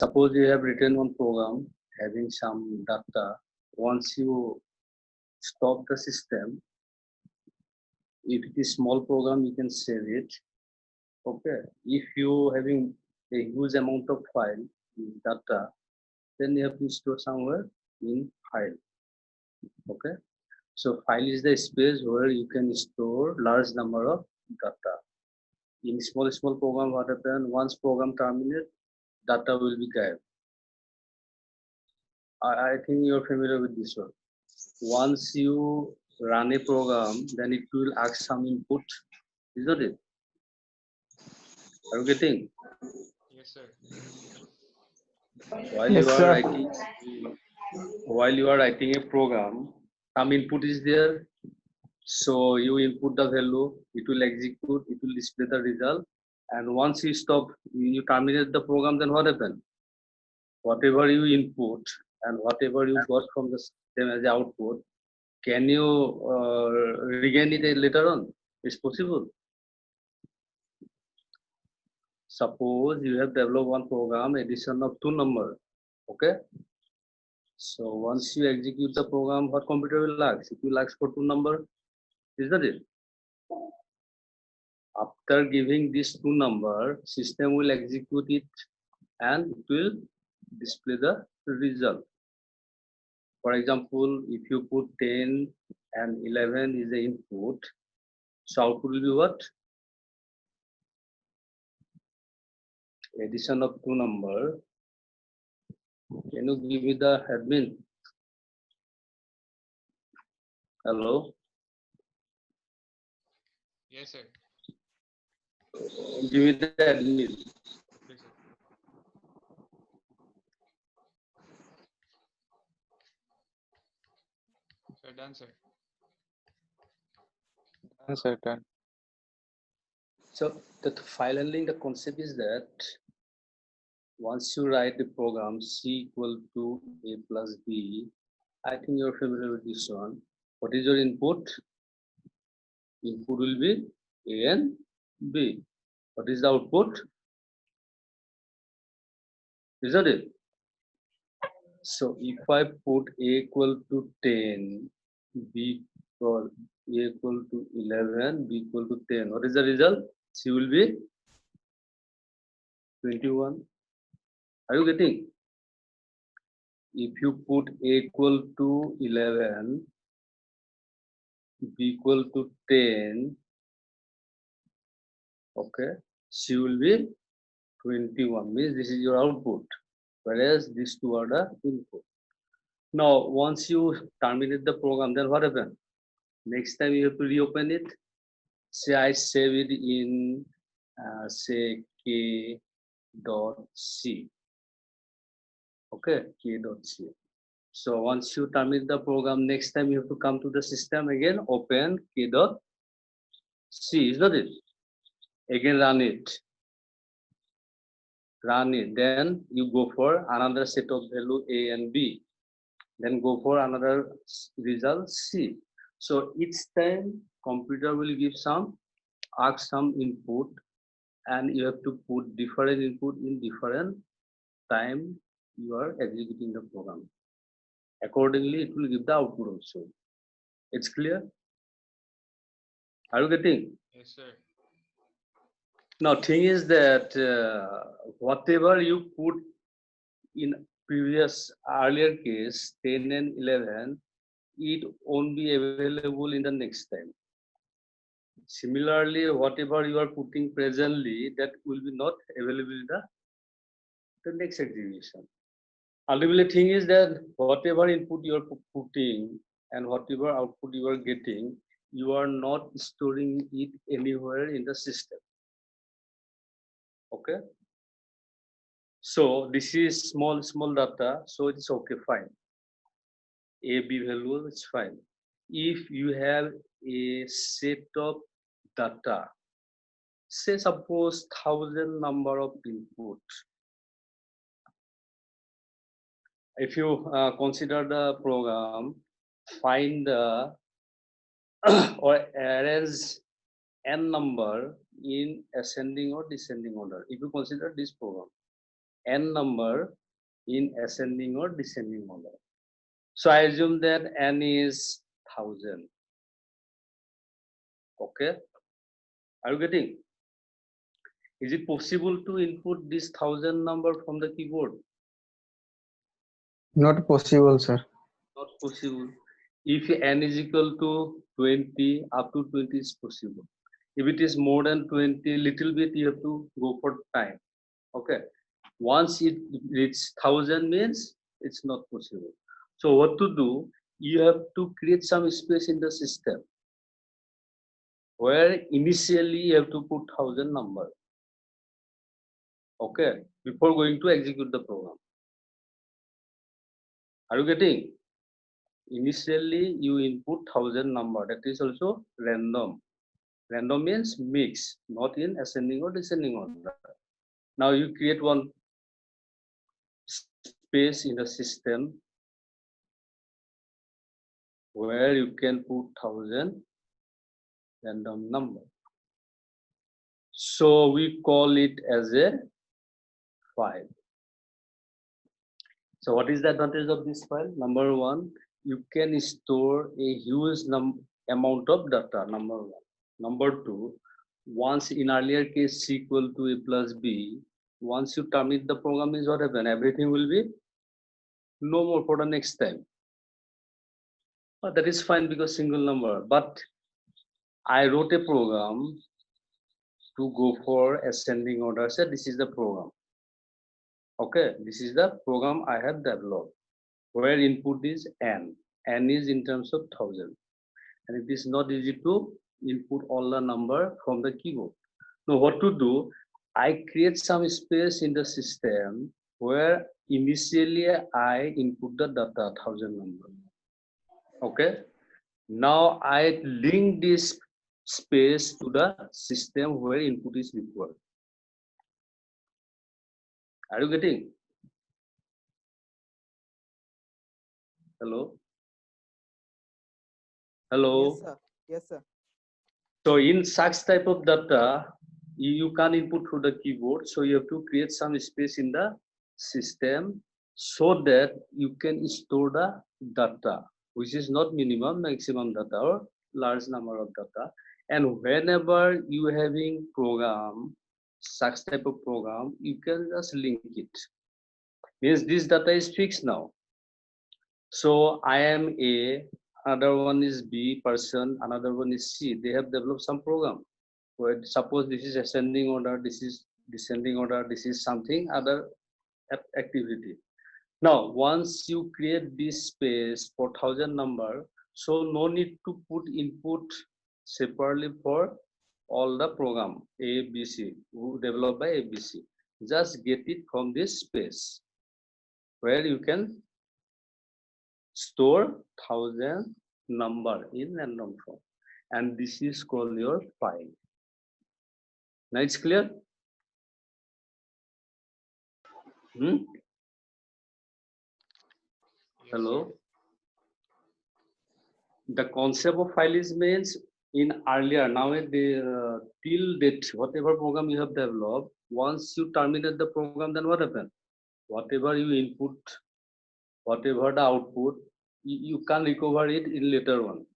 Suppose you have written one program having some data. Once you stop the system, if it is small program, you can save it. Okay. If you having a huge amount of file data, then you have to store somewhere in file. Okay. So file is the space where you can store large number of data. In small program, what happen? Once program terminate, data will be gathered. I think you're familiar with this one. Once you run a program, then it will ask some input, isn't it? Are you getting? Yes, sir. While Yes, you are sir. writing, while you are writing a program, some input is there. So you input the value, it will execute, it will display the result. And once you stop, you terminate the program, then what happens? Whatever you input and whatever you got from the system as the output, can you regain it later on? It's possible. Suppose you have developed one program, addition of two numbers. Okay. So once you execute the program, what computer will ask? It will ask for two numbers, isn't it? After giving these two numbers, system will execute it and it will display the result. For example, if you put 10 and 11 is the input, so output will be what? Addition of two numbers. Can you give me the admin? Hello? Yes, sir. Give me the admin. Yes, sir. Sir, done, sir. Done, sir, done. So the file handling, the concept is that once you write the program C equal to A plus B, I think you're familiar with this one. What is your input? Input will be A and B. What is the output? Isn't it? So if I put A equal to 10, B or A equal to 11, B equal to 10, what is the result? C will be 21. Are you getting? If you put A equal to 11, B equal to 10, okay, C will be 21, means this is your output, whereas these two are the input. Now, once you terminate the program, then what happens? Next time you have to reopen it. Say I save it in, say, K dot C. Okay, K dot C. So once you terminate the program, next time you have to come to the system again, open K dot C, is not it? Again run it. Run it. Then you go for another set of value A and B. Then go for another result C. So each time computer will give ask some input, and you have to put different input in different time you are executing the program. Accordingly, it will give the output also. It's clear? Are you getting? Yes, sir. Now, thing is that whatever you put in previous earlier case, 10 and 11, it won't be available in the next time. Similarly, whatever you are putting presently, that will be not available in the next execution. Ultimately, thing is that whatever input you are putting and whatever output you are getting, you are not storing it anywhere in the system. Okay. So this is small data, so it's okay, fine. A, B value is fine. If you have a set of data, say suppose 1,000 number of input. If you consider the program, find the or arrange n number in ascending or descending order. If you consider this program, n number in ascending or descending order. So I assume that n is 1000. Okay, are you getting? Is it possible to input this 1000 number from the keyboard? Not possible, sir. Not possible. If n is equal to 20, up to 20 is possible. If it is more than 20, little bit you have to go for time. Okay. Once it reaches 1000 means it's not possible. So what to do? You have to create some space in the system where initially you have to put 1000 number. Okay, before going to execute the program. Are you getting? Initially you input 1000 number, that is also random. Random means mix, not in ascending or descending order. Now you create one space in the system where you can put 1000 random number. So we call it as a file. So what is the advantage of this file? Number one, you can store a huge amount of data, number one. Number two, once in earlier case C equal to A plus B, once you terminate the program is what happen, everything will be no more for the next time. But that is fine because single number. But I wrote a program to go for ascending order. So this is the program. Okay, this is the program I have developed where input is n. N is in terms of 1000. And it is not easy to input all the number from the keyboard. Now what to do? I create some space in the system where initially I input the data 1000 number. Okay. Now I link this space to the system where input is required. Are you getting? Hello? Hello? Yes, sir. Yes, sir. So in such type of data, you can't input through the keyboard. So you have to create some space in the system so that you can store the data, which is not minimum, maximum data or large number of data. And whenever you having program, such type of program, you can just link it. Means this data is fixed now. So I am A, another one is B person, another one is C. They have developed some program where suppose this is ascending order, this is descending order, this is something other activity. Now, once you create this space for 1000 number, so no need to put input separately for all the program A, B, C, developed by A, B, C. Just get it from this space where you can store 1000 number in random form, and this is called your file. Now it's clear? Yes, Hello? The concept of file is means in earlier, now till date, whatever program you have developed, once you terminate the program, then what happens? Whatever you input, whatever the output, you can recover it in later one.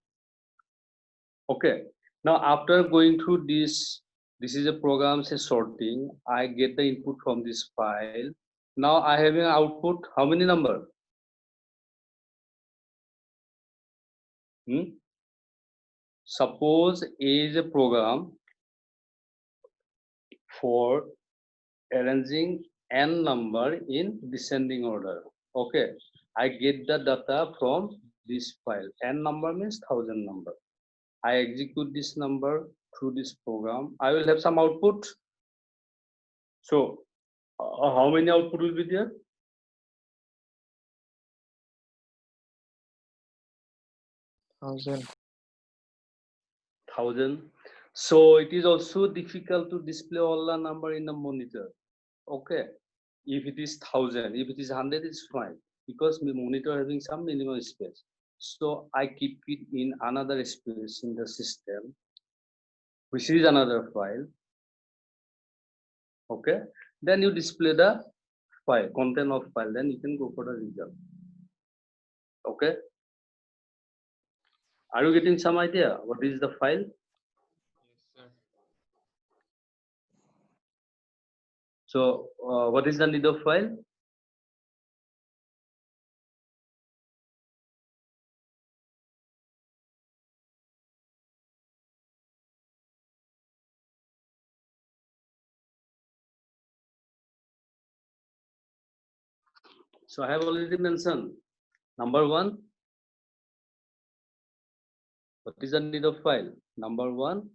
Okay. Now after going through this is a program say sorting. I get the input from this file. Now I have an output. How many number? Suppose A is a program for arranging n number in descending order. Okay, I get the data from this file. N number means 1000 number. I execute this number through this program. I will have some output. So how many output will be there? Thousand. 1000. So it is also difficult to display all the number in the monitor. Okay, if it is 1000, if it is 100, it's fine because my monitor having some minimum space. So I keep it in another space in the system, which is another file. Okay, then you display the file, content of file, then you can go for the result. Okay. Are you getting some idea what is the file? Yes, sir. So what is the need of file? So I have already mentioned, number one, what is the need of file? Number one,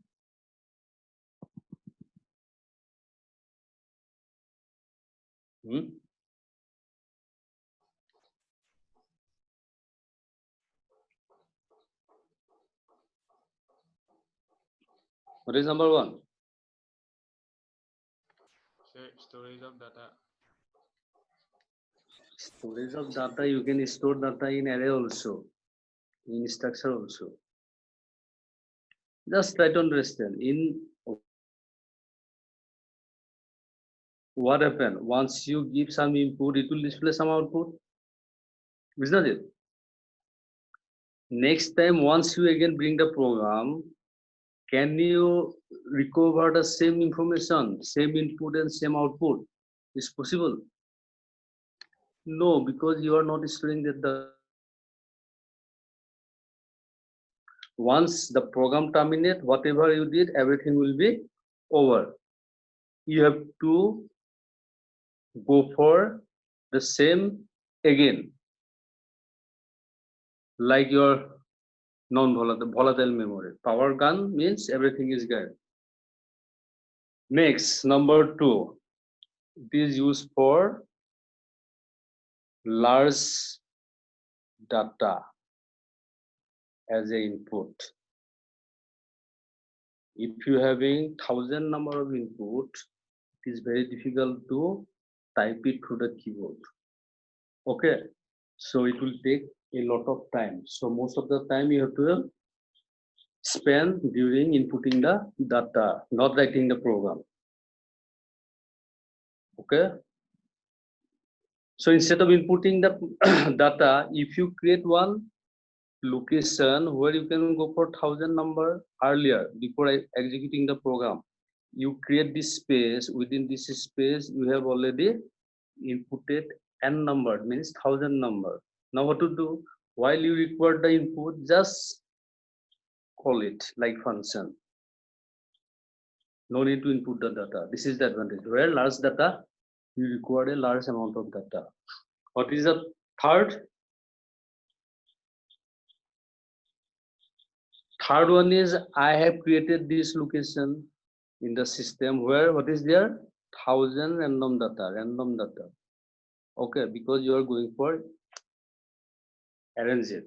what is number one? Sir, storage of data. Storage of data, you can store data in array also, in structure also. Just try to understand in what happened once you give some input, it will display some output, isn't it? Next time, once you again bring the program, can you recover the same information, same input and same output? Is possible? No, because you are not storing the once the program terminate, whatever you did, everything will be over. You have to go for the same again, like your non-volatile memory. Power gun means everything is gone. Next, number two, it is used for large data as a input. If you having 1,000 number of input, it is very difficult to type it through the keyboard. Okay, so it will take a lot of time. So most of the time you have to spend during inputting the data, not writing the program. Okay. So instead of inputting the data, if you create one location where you can go for 1,000 number earlier before executing the program, you create this space. Within this space, you have already inputted n number, means 1,000 number. Now what to do? While you require the input, just call it like function. No need to input the data. This is the advantage. Where large data, you require a large amount of data. What is the third? Third one is I have created this location in the system where what is there? 1,000 random data. Okay, because you are going for arrange it.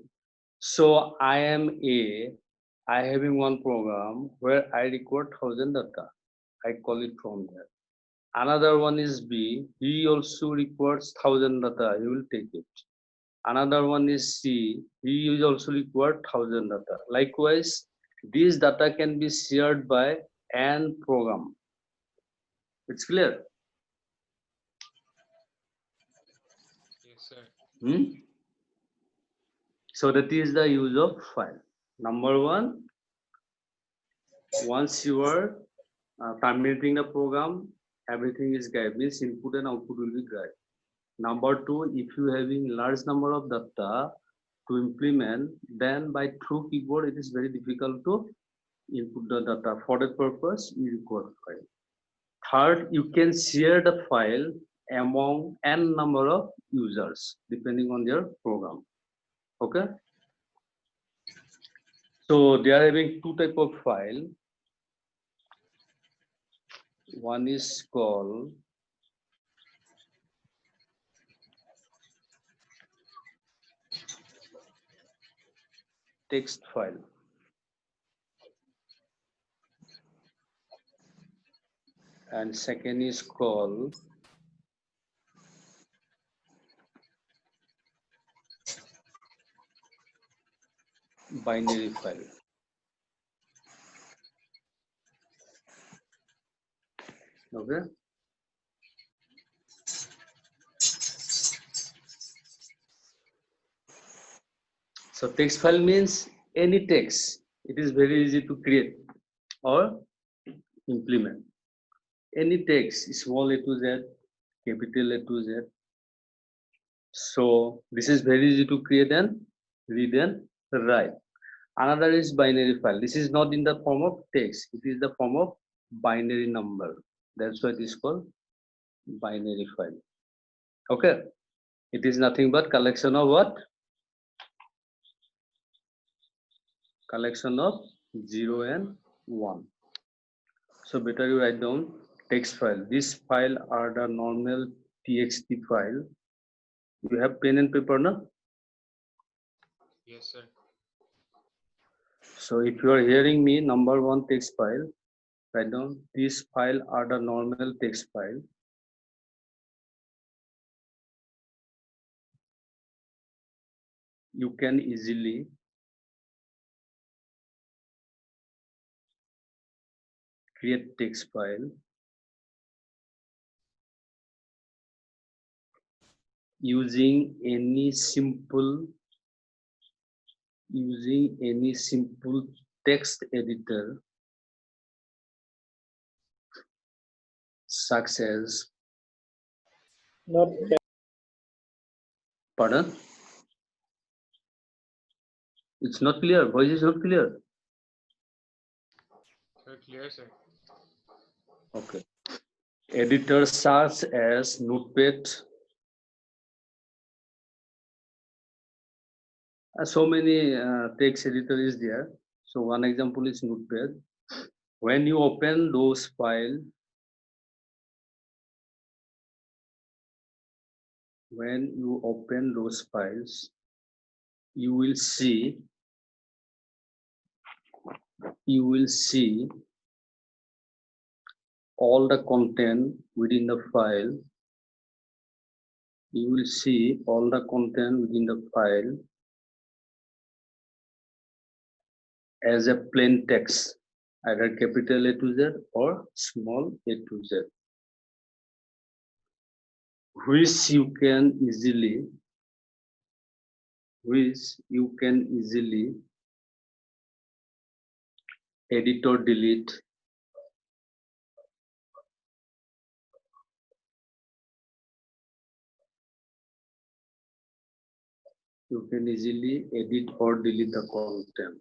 So I am I having one program where I record 1,000 data. I call it from there. Another one is B. He also requires 1,000 data. He will take it. Another one is C. He is also required 1,000 data. Likewise, these data can be shared by an program. It's clear? Yes, sir. So that is the use of file. Number one, once you are terminating the program, everything is guide, means input and output will be guide. Number two, if you having large number of data to implement, then by through keyboard it is very difficult to input the data. For that purpose, you require file. Third, you can share the file among n number of users depending on their program. Okay. So they are having two type of file. One is called text file. And second is called binary file. Okay. So text file means any text. It is very easy to create or implement. Any text, small a to z, capital A to z. So this is very easy to create and read and write. Another is binary file. This is not in the form of text. It is the form of binary number. That's why it is called binary file. Okay. It is nothing but collection of what? Collection of 0 and 1. So better you write down text file. This file are the normal txt file. You have pen and paper, no? Yes, sir. So if you are hearing me, number 1 text file, write down this file are the normal text file. You can easily create text file using any simple text editor such as, pardon, it's not clear, voice is not clear. Sir, clear, sir. Okay, editors such as Notepad. So many text editor is there. So one example is Notepad. When you open those files, you will see all the content within the file. You will see all the content within the file as a plain text, either capital A to Z or small a to Z, which you can easily edit or delete. You can easily edit or delete the content.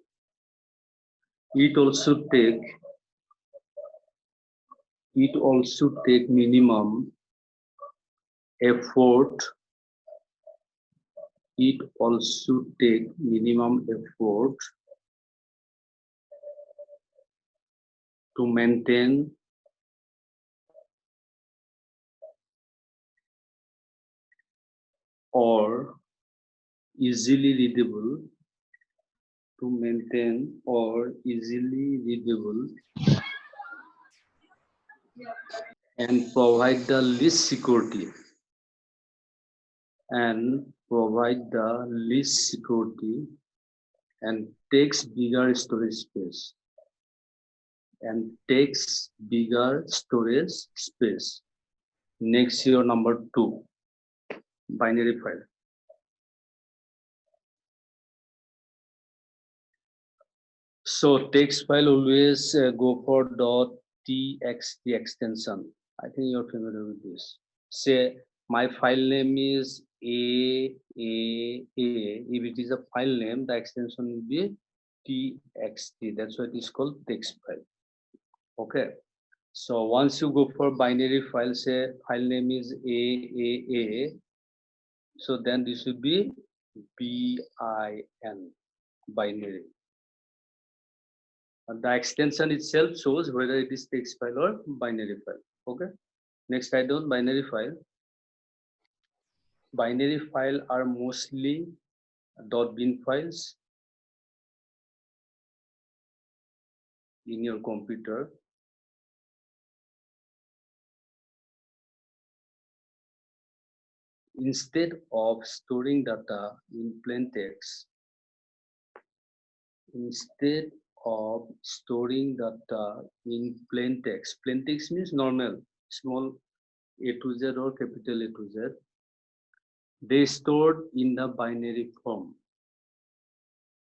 It also take minimum effort. It also take minimum effort to maintain or easily readable and provide the least security and takes bigger storage space. Next, your number 2, binary file. So text file always go for .txt extension. I think you're familiar with this. Say my file name is AAA. If it is a file name, the extension will be txt. That's why it is called text file. Okay. So once you go for binary file, say file name is AAA. So then this should be BIN, binary. The extension itself shows whether it is text file or binary file. Okay. Next, write down binary file. Binary file are mostly .bin files in your computer. Instead of storing data in plain text, plain text means normal, small a to z or capital A to Z, they stored in the binary form.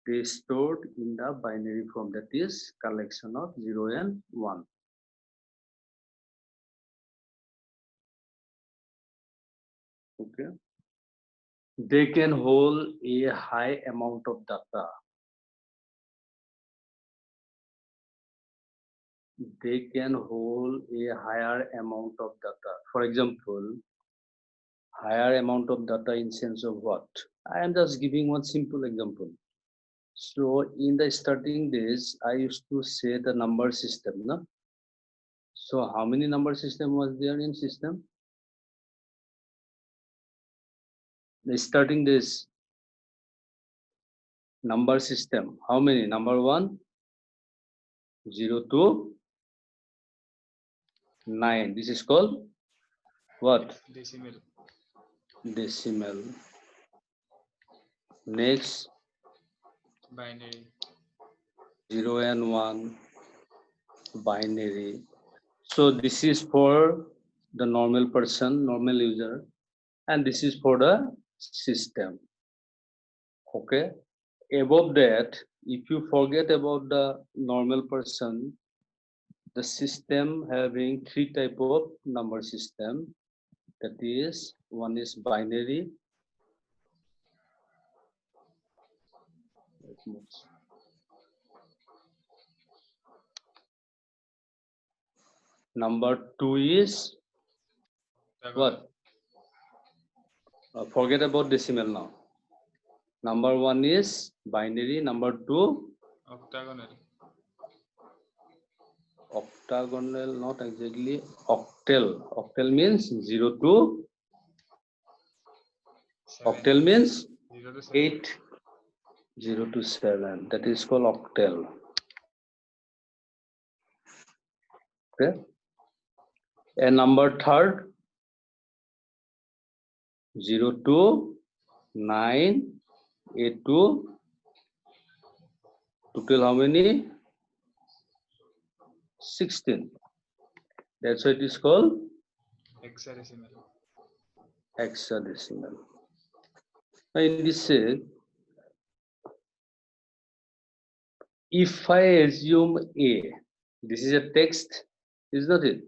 they stored in the binary form, that is collection of 0 and 1. Okay. They can hold a high amount of data. They can hold a higher amount of data. For example, higher amount of data in sense of what? I am just giving one simple example. So in the starting days, I used to say the number system, no? So how many number system was there in system? The starting days, number system, how many? Number 1, 0 to 9. This is called what? Decimal. Decimal. Next, Binary. 0 and 1, binary. So this is for the normal person, normal user, and this is for the system. Okay. Above that, if you forget about the normal person, the system having 3 type of number system. That is, one is binary. Number 2 is what? Forget about decimal now. Number 1 is binary. Number 2, Octagonal. octagonal, not exactly. Octal. Octal means 0 to 7. octal means 0 to 7. 8, 0 to 7. That is called octal. Okay. And number 3, 0 to 9, 8 to total how many? 16. That's why it is called Hexadecimal. hexadecimal. Now in this say, if I assume A, this is a text, is not it?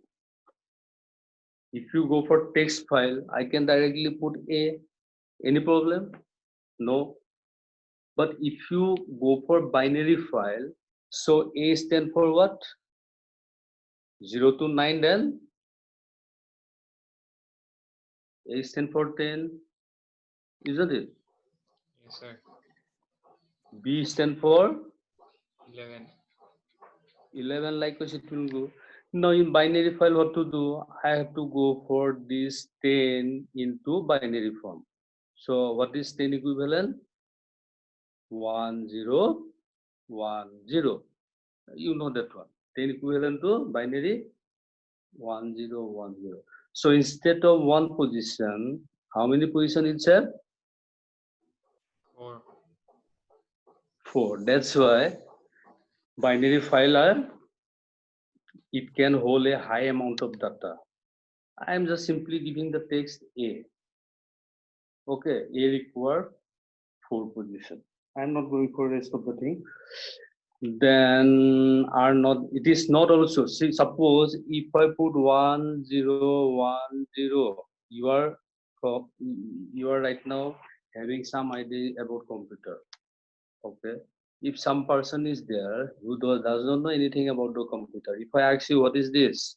If you go for text file, I can directly put A. Any problem? No. But if you go for binary file, so A stand for what? 0 to 9, then A stand for 10, isn't it? Yes, sir. B stand for 11. 11, likewise it will go. Now in binary file, what to do? I have to go for this 10 into binary form. So what is 10 equivalent? 1 0 1 0. You know that one. 10 equivalent to binary 1 0 1 0. So instead of one position, how many position it have? 4. 4. That's why binary file are, it can hold a high amount of data. I am just simply giving the text A. Okay, A require 4 position. I am not going for rest of the thing. Then are not, it is not also. See, suppose if I put 1 0 1 0, you are right now having some idea about computer. Okay. If some person is there who does not know anything about the computer, if I ask you what is this?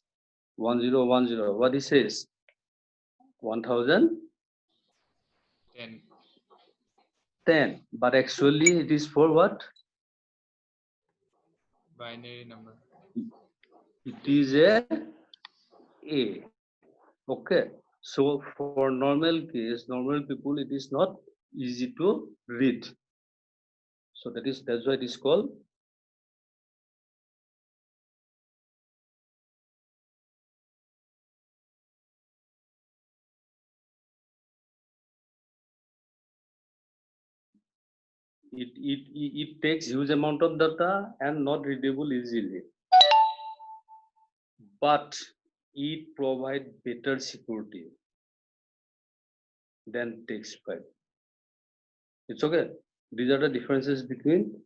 1 0 1 0, what he says? 1000 10. 10. But actually it is for what? Binary number. It is a. Okay. So for normal case, normal people, it is not easy to read. So that's why it is called. It takes huge amount of data and not readable easily. But it provides better security than text file. It's okay. These are the differences between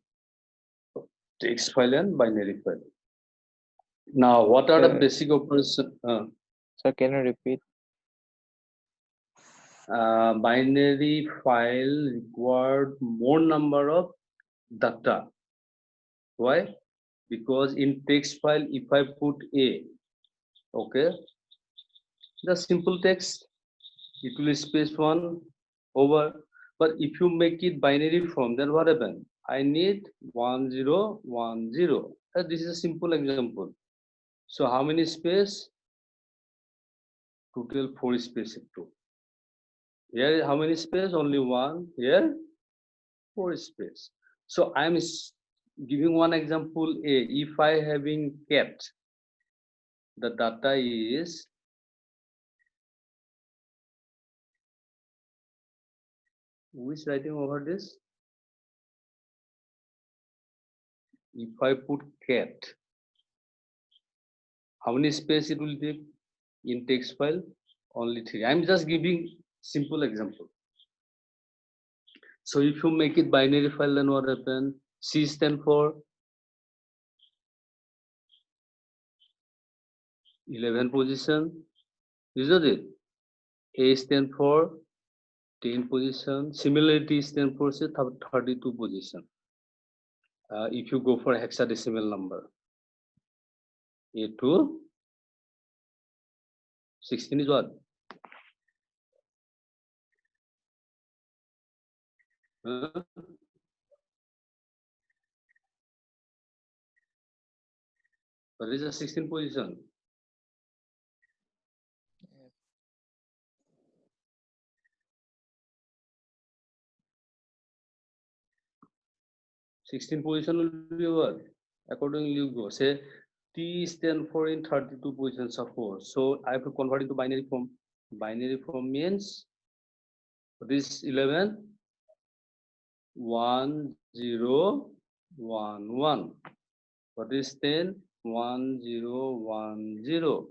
text file and binary file. Now, what are the Sir, basic operations? sir, can you repeat? Binary file required more number of data. Why? Because in text file, if I put A, okay, the simple text, it will space one over. But if you make it binary form, then what happens? I need 1010. This is a simple example. So how many space? Total 4 space. Here, how many space? Only one. Here, 4 space. So I'm giving one example A. If I having cat, the data is who is writing over this? If I put cat, how many space it will take in text file? Only 3. I'm just giving simple example. So if you make it binary file, then what happen? C stand for 11 position, isn't it? A stand for 10 position. Similarity stand for say 32 position. If you go for hexadecimal number, A to 16 is what? What is the 16 position? Sixteen position will be what? Accordingly, you go. Say T stand for in 32 position, suppose. So I have to convert into binary form. Binary form means this 11, 1, 0, 1, 1. What is 10? 1, 0, 1, 0.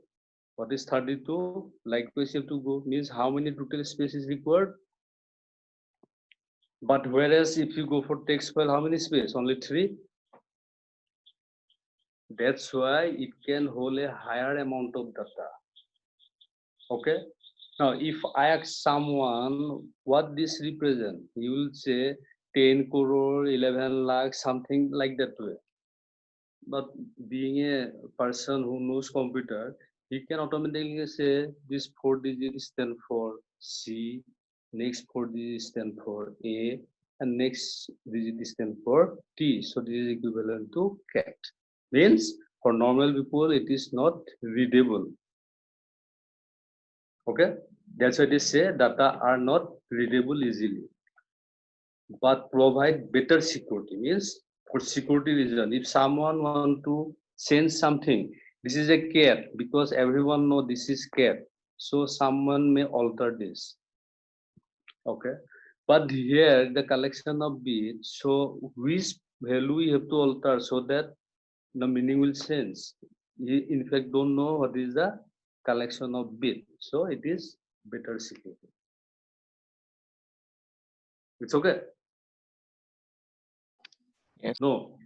What is 32? Likewise, you have to go. Means how many total space is required? But whereas if you go for text file, how many space? Only 3. That's why it can hold a higher amount of data. Okay. Now, if I ask someone what this represent, you will say 10 crore, 11 lakh, something like that way. But being a person who knows computer, he can automatically say this 4 digits stand for C, next 4 digits stand for A, and next digit stand for T. So this is equivalent to cat. Means for normal people, it is not readable. Okay, that's why they say data are not readable easily, but provide better security. Means for security reason, if someone want to send something, this is a cat because everyone know this is cat, so someone may alter this. Okay, but here the collection of bits, so which value we have to alter so that the meaning will change. You in fact don't know what is the collection of bit, so it is better security. It's okay. Yes. No.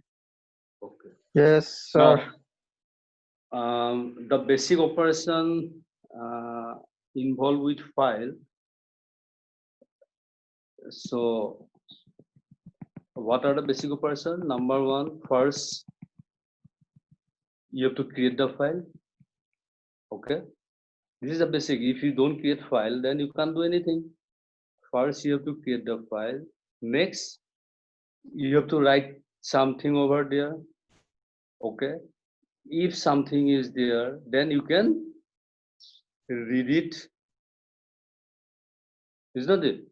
Okay. Yes, sir. Now, the basic operation involved with file. So, what are the basic operation? Number one, first, you have to create the file. Okay. This is the basic. If you don't create file, then you can't do anything. First, you have to create the file. Next, you have to write something over there. Okay. If something is there, then you can read it. Isn't it?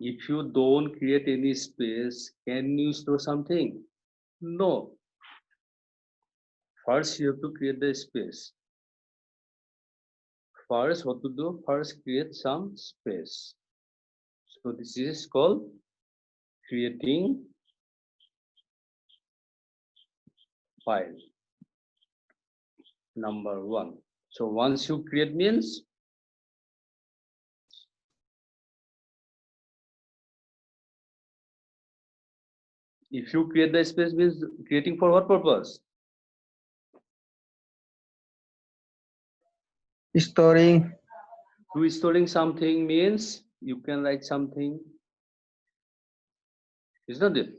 If you don't create any space, can you store something? No. First, you have to create the space. First, what to do? First, create some space. So this is called creating file. Number one. So once you create means If you create the space means creating for what purpose? Storing. To storing something means you can write something, isn't it?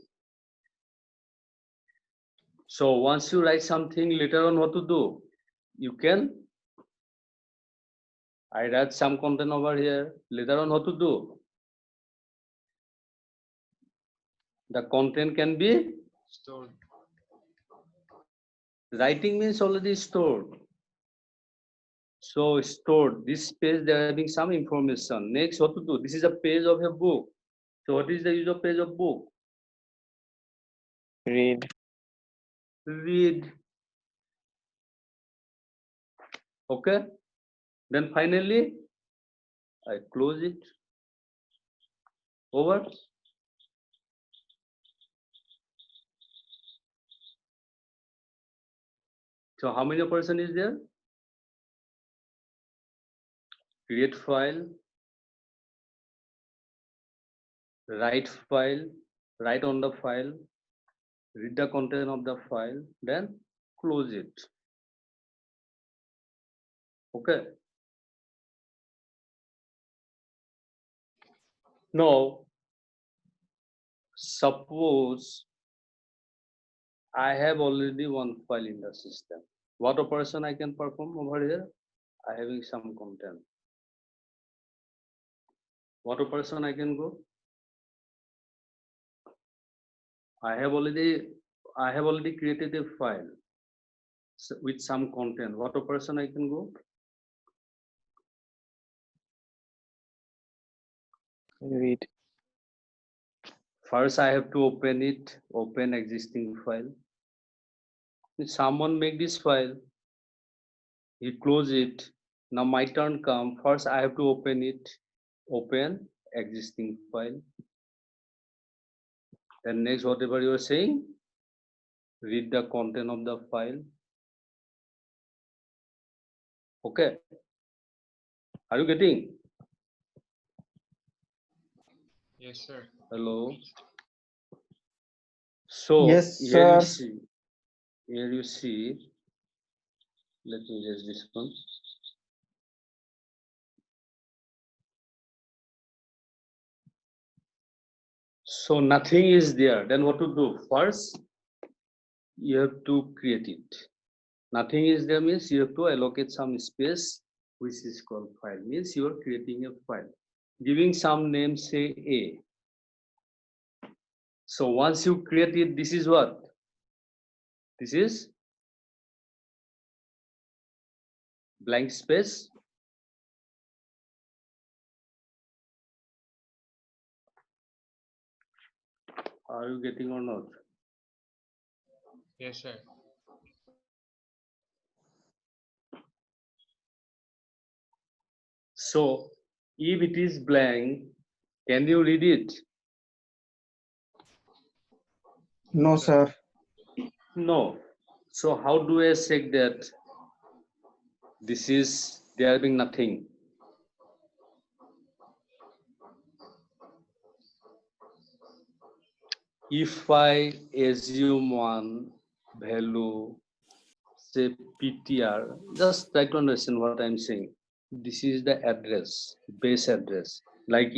So once you write something, later on what to do? You can, I write some content over here, later on what to do? The content can be, Stored. writing means already stored. So stored, this page they're having some information. Next, what to do? This is a page of a book. So what is the use of page of book? Read. Read. Okay. Then finally, I close it. Over. So how many operation is there? Create file, write file, write on the file, read the content of the file, then close it. Okay. Now, suppose I have already one file in the system. What operation I can perform over here? I having some content. What operation I can go? I have already created a file with some content. What operation I can go? Read. First, I have to open it, open existing file. If someone make this file, he close it. Now my turn come. First, I have to open it, open existing file. Then next, whatever you are saying, read the content of the file. Okay. Are you getting? Yes, sir. Hello. So Yes, here you sir. see. Here you see. Let me just this one. So nothing is there. Then what to do? First, you have to create it. Nothing is there means you have to allocate some space, which is called file. Means you are creating a file, giving some name, say A. So once you create it, this is what? This is blank space. Are you getting or not? Yes, sir. So if it is blank, can you read it? No, sir. No. So how do I check that this is there being nothing? If I assume one value, say PTR, just try to understand what I'm saying. This is the address, base address. Like